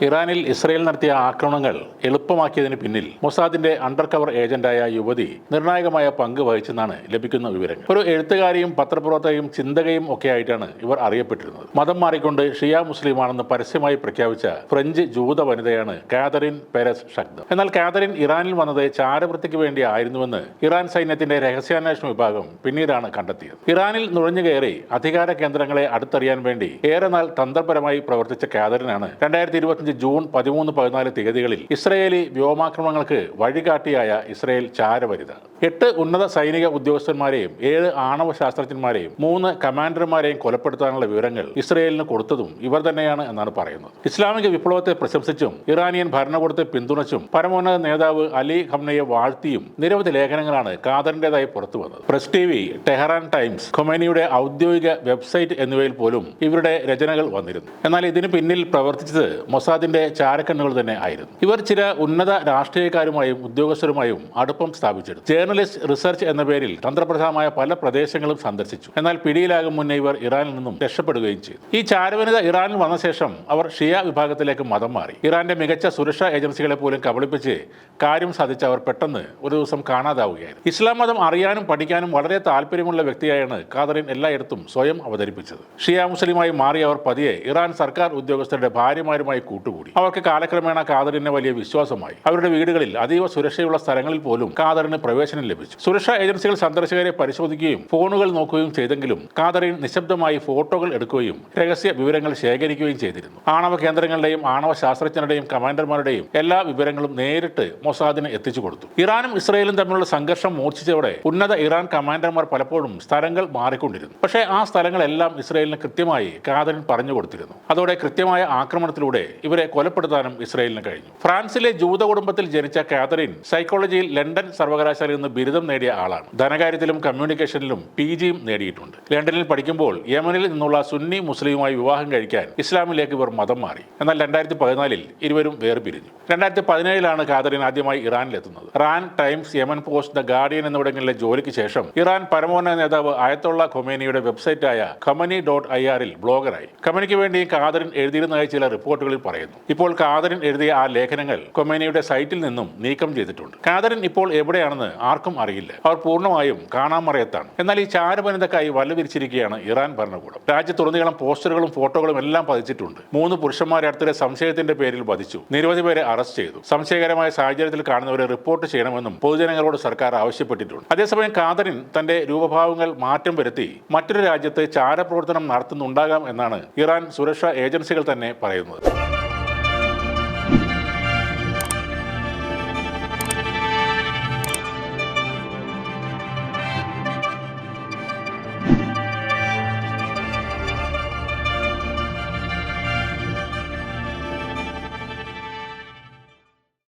ഇറാനിൽ ഇസ്രയേൽ നടത്തിയ ആക്രമണങ്ങൾ എളുപ്പമാക്കിയതിന് പിന്നിൽ മൊസാദിന്റെ അണ്ടർ കവർ ഏജന്റായ യുവതി നിർണായകമായ പങ്ക് വഹിച്ചെന്നാണ് ലഭിക്കുന്ന വിവരങ്ങൾ. ഒരു എഴുത്തുകാരിയും പത്രപ്രവർത്തകയും ചിന്തകയും ഒക്കെ ആയിട്ടാണ് ഇവർ അറിയപ്പെട്ടിരുന്നത്. മതം മാറിക്കൊണ്ട് ഷിയ മുസ്ലിമാണെന്ന് പരസ്യമായി പ്രഖ്യാപിച്ച ഫ്രഞ്ച് ജൂത വനിതയാണ് കാതറിൻ പെരസ് ഷക്ദം. എന്നാൽ കാതറിൻ ഇറാനിൽ വന്നത് ചാരവൃത്തിക്ക് വേണ്ടി ആയിരുന്നുവെന്ന് ഇറാൻ സൈന്യത്തിന്റെ രഹസ്യാന്വേഷണ വിഭാഗം പിന്നീടാണ് കണ്ടെത്തിയത്. ഇറാനിൽ നുഴഞ്ഞുകയറി അധികാര കേന്ദ്രങ്ങളെ അടുത്തറിയാൻ വേണ്ടി ഏറെ നാൾ തന്ത്രപരമായി പ്രവർത്തിച്ച കാതറിനാണ് 2025 ജൂൺ 13-14 തീയതികളിൽ ഇസ്രയേലി വ്യോമാക്രമണങ്ങൾക്ക് വഴികാട്ടിയായ ഇസ്രയേൽ ചാരവനിത 8 ഉന്നത സൈനിക ഉദ്യോഗസ്ഥന്മാരെയും 7 ആണവ ശാസ്ത്രജ്ഞന്മാരെയും 3 കമാൻഡർമാരെയും കൊലപ്പെടുത്താനുള്ള വിവരങ്ങൾ ഇസ്രയേലിന് കൊടുത്തതും ഇവർ തന്നെയാണ് എന്നാണ് പറയുന്നത്. ഇസ്ലാമിക വിപ്ലവത്തെ പ്രശംസിച്ചും ഇറാനിയൻ ഭരണകൂടത്തെ പിന്തുണച്ചും പരമോന്നത നേതാവ് അലി ഖംനയെ വാഴ്ത്തിയും നിരവധി ലേഖനങ്ങളാണ് കാതറിന്റേതായി പുറത്തു വന്നത്. പ്രസ് ടിവി, ടെഹ്റാൻ ടൈംസ്, ഖൊമേനിയുടെ ഔദ്യോഗിക വെബ്സൈറ്റ് എന്നിവയിൽ പോലും ഇവരുടെ രചനകൾ വന്നിരുന്നു. എന്നാൽ ഇതിന് പിന്നിൽ പ്രവർത്തിച്ചത് മൊസാദിന്റെ ചാരക്കണ്ണുകൾ തന്നെ ആയിരുന്നു. ഇവർ ചില ഉന്നത രാഷ്ട്രീയക്കാരുമായും ഉദ്യോഗസ്ഥരുമായും അടുപ്പം സ്ഥാപിച്ചെടുത്തു. ജേർണലിസ്റ്റ് റിസർച്ച് എന്ന പേരിൽ തന്ത്രപ്രധാനമായ പല പ്രദേശങ്ങളും സന്ദർശിച്ചു. എന്നാൽ പിടിയിലാകും മുന്നേ ഇവർ ഇറാനിൽ നിന്നും രക്ഷപ്പെടുകയും ചെയ്തു. ഈ ചാരവനിത ഇറാനിൽ വന്ന ശേഷം അവർ ഷിയ വിഭാഗത്തിലേക്ക് മതം മാറി. ഇറാന്റെ മികച്ച സുരക്ഷാ ഏജൻസികളെ പോലും കബളിപ്പിച്ച് കാര്യം സാധിച്ച അവർ പെട്ടെന്ന് ഒരു ദിവസം കാണാതാവുകയായിരുന്നു. ഇസ്ലാം മതം അറിയാനും പഠിക്കാനും വളരെ താല്പര്യമുള്ള വ്യക്തിയായാണ് കാതറിൻ എല്ലായിടത്തും സ്വയം അവതരിപ്പിച്ചത്. ഷിയ മുസ്ലിമായി മാറിയ അവർ പതിയെ ഇറാൻ സർക്കാർ ഉദ്യോഗസ്ഥരുടെ ഭാര്യമാരുമായി കൂട്ടുകൂടി. അവർക്ക് കാലക്രമേണ കാതറിന് വലിയ വിശ്വാസമായി. അവരുടെ വീടുകളിൽ അതീവ സുരക്ഷയുള്ള സ്ഥലങ്ങളിൽ പോലും കാതറിന് പ്രവേശനം ലഭിച്ചു. സുരക്ഷാ ഏജൻസികൾ സന്ദർശകരെ പരിശോധിക്കുകയും ഫോണുകൾ നോക്കുകയും ചെയ്തെങ്കിലും കാതറിൻ നിശബ്ദമായി ഫോട്ടോകൾ എടുക്കുകയും രഹസ്യ വിവരങ്ങൾ ശേഖരിക്കുകയും ചെയ്തിരുന്നു. ആണവ കേന്ദ്രങ്ങളുടെയും ആണവ ശാസ്ത്രജ്ഞരുടെയും കമാൻഡർമാരുടെയും എല്ലാ വിവരങ്ങളും നേരിട്ട് മൊസാദിന് എത്തിച്ചു കൊടുത്തു. ഇറാനും ഇസ്രയേലും തമ്മിലുള്ള സംഘർഷം മൂർച്ഛിച്ചതോടെ ഉന്നത ഇറാൻ കമാൻഡർമാർ പലപ്പോഴും സ്ഥലങ്ങൾ മാറിക്കൊണ്ടിരുന്നു. പക്ഷേ ആ സ്ഥലങ്ങളെല്ലാം ഇസ്രയേലിന് കൃത്യമായി കാതറിൻ പറഞ്ഞു കൊടുത്തിരുന്നു. അതോടെ കൃത്യമായ ആക്രമണത്തിലൂടെ ഇവരെ കൊലപ്പെടുത്താനും ഇസ്രയേലിന് കഴിഞ്ഞു. ഫ്രാൻസിലെ ജൂത കുടുംബത്തിൽ ജനിച്ച കാതറിൻ സൈക്കോളജിയിൽ ലണ്ടൻ സർവകലാശാലയിൽ നിന്ന് ബിരുദം നേടിയ ആളാണ്. ധനകാര്യത്തിലും കമ്മ്യൂണിക്കേഷനിലും PGയും നേടിയിട്ടുണ്ട്. ലണ്ടനിൽ പഠിക്കുമ്പോൾ യമനിൽ നിന്നുള്ള സുന്നി മുസ്ലിമുമായി വിവാഹം കഴിക്കാൻ ഇസ്ലാമിലേക്ക് ഇവർ മതം മാറി. എന്നാൽ 2014 ഇരുവരും വേർപിരിഞ്ഞു. 2017 കാതറിൻ ആദ്യമായി ഇറാനിലെത്തുന്നത്. റാൻ Times, Yemen Post, the Guardian എന്നിവിടങ്ങളിലെ ജോലിക്ക് ശേഷം ഇറാൻ പരമോന്നത നേതാവ് അയത്തുള്ള ഖൊമേനിയുടെ വെബ്സൈറ്റായ ഖമനി.ir ബ്ലോഗറായി. ഖമനിക്ക് വേണ്ടി കാതറിൻ എഴുതിയിരുന്നതായി ചില റിപ്പോർട്ടുകളിൽ പറയുന്നു. ഇപ്പോൾ കാതറിൻ എഴുതിയ ആ ലേഖനങ്ങൾ ഖൊമേനിയുടെ സൈറ്റിൽ നിന്നും നീക്കം ചെയ്തിട്ടുണ്ട്. കാതറിൻ ഇപ്പോൾ എവിടെയാണെന്ന് ആർക്കും അറിയില്ല. അവർ പൂർണ്ണമായും കാണാമറയത്താണ്. എന്നാൽ ഈ ചാരവനിതക്കായി വലവിരിച്ചിരിക്കുകയാണ് ഇറാൻ ഭരണകൂടം. രാജ്യത്തുടനീളം പോസ്റ്ററുകളും ഫോട്ടോകളും എല്ലാം പതിച്ചിട്ടുണ്ട്. 3 പുരുഷന്മാരെ അടുത്തിടെ സംശയത്തിന്റെ പേരിൽ വധിച്ചു. നിരവധി പേരെ അറസ്റ്റ് ചെയ്തു. സംശയകരമായ സാഹചര്യത്തിൽ കാണുന്നവരെ റിപ്പോർട്ട് ചെയ്യണമെന്നും പൊതുജനങ്ങളോട് സർക്കാർ ആവശ്യപ്പെട്ടിട്ടുണ്ട്. അതേസമയം കാതറിൻ തന്റെ രൂപഭാവങ്ങൾ മാറ്റം വരുത്തി മറ്റൊരു രാജ്യത്ത് ചാരപ്രവർത്തനം നടത്തുന്നുണ്ടാകാം എന്നാണ് ഇറാൻ സുരക്ഷാ ഏജൻസികൾ തന്നെ പറയുന്നത്.